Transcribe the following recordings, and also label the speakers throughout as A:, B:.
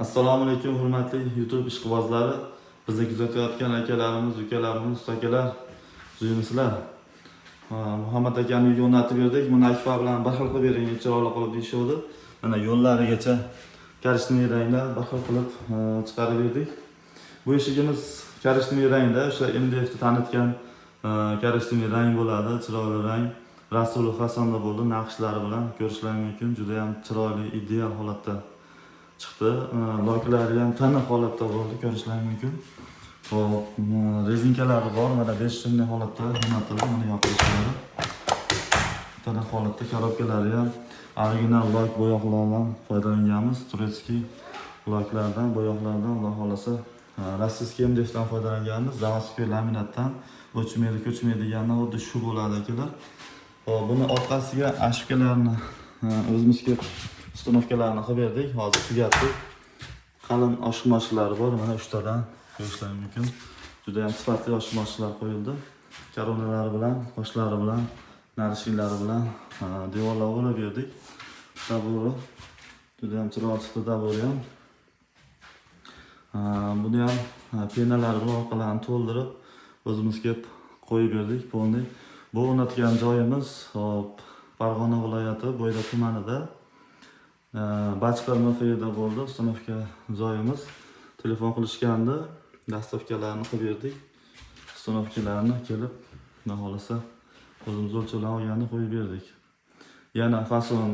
A: Assalomu alaykum hurmatli YouTube ishqibozlari. Bizni kuzatayotgan akalarimiz, ukalarimiz, ustakalar, suyunisizlar. Muhammad akani uyga o'rnatib berdik. Buni Akfa bilan bir xil qilib bering, chiroyli qilib deyishdi. Mana yo'llarigacha karishli ranglar bir xil qilib chiqarib berdik. Bu eshigimiz karishli rangda, o'sha MDF'ni tanitgan karishli rang bo'ladi, chiroyli rang. Rasulov fasonda bo'ldi, naqshlari bilan ko'rishlar mumkin. Juda ham chiroyli, ideal holatda chiqdi. Loklari ham tiniq holatda bo'ldi, ko'rishlar mumkin. Hop, rezinkalari bor, mana 5 so'mlik holatda o'rnatildi, mana yopilishlari. Tiniq holatda korobkalari ham original lok bo'yoqlardan foydalanganmiz. Turetskiy loklardan, bo'yoqlardan, Xudo xolasa rossiyskiy MDFdan foydalanganmiz. Zavodskiy laminatdan o'chmaydi, ko'chmaydiganlar xuddi shu bo'ladi akalar. Hop, buni orqasiga ashkalarni o'zimizga uстановкаларni qilib berdik. Hozir tugatdik. Qalin oshmoqchilari bor, mana 3 tadan ko'rishlar mumkin. Juda ham sifatli oshmoqchilar qo'yildi. Koronalari bilan, qoshlari bilan, narishinglari bilan devorlar olib berdik. Daburi juda ham chiroyli chiqdi, daburi ham. Buni ham penalari bilan orqalarini to'ldirib o'zimiz kelib qo'yib berdik. Polniy. Bu o'rnatgan joyimiz Farg'ona viloyati Bo'yda tumanida. Bachqar MFda bo'ldi, uстановка joyimiz. Telefon qilishganda dastavkalarni qilib berdik. Uстановкаlarni kelib, naholasa o'zimiz o'lchovlarni olganini qo'yib berdik. Yana fason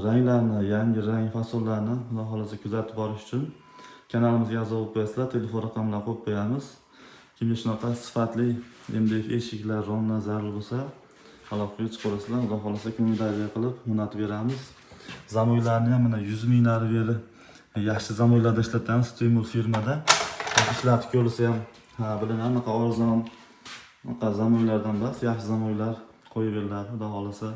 A: ranglarni, yangi rang fasonlarni naholasa kuzatib borish uchun kanalimizga yozib qo'yasizlar, telefon raqamlarini qo'yib qo'yamiz. Kimga shunaqa sifatli MDF eshiklar, romlar zarur bo'lsa, aloqaga chiqarasizlar. Xudo xolasa ko'ngildagi qilib o'rnatib beramiz. Zamoylarni ham mana 100 minglar beri yaxshi zamoylarda ishlatamiz, Stimul firmada. Ishlatib ko'rsa ham bilinadi, anaqa arzon zamoylardan emas, yaxshi zamoylar qo'yib beriladi. Xudo xolasa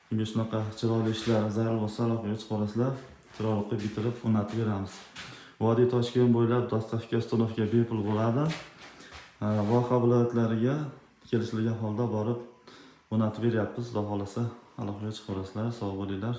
A: kimga shunaqa chiroyli ishlar zarur bo'lsa, aloqaga chiqarasizlar. Chiroyli qilib bitirib o'rnatib beramiz. Vodiy Toshkent bo'ylab dostavka, uстановка bepul bo'ladi. Voha viloyatlariga kelishilgan holda borib o'rnatib beryapmiz. Xudo xolasa aloqaga chiqarasizlar. Sog' bo'linglar.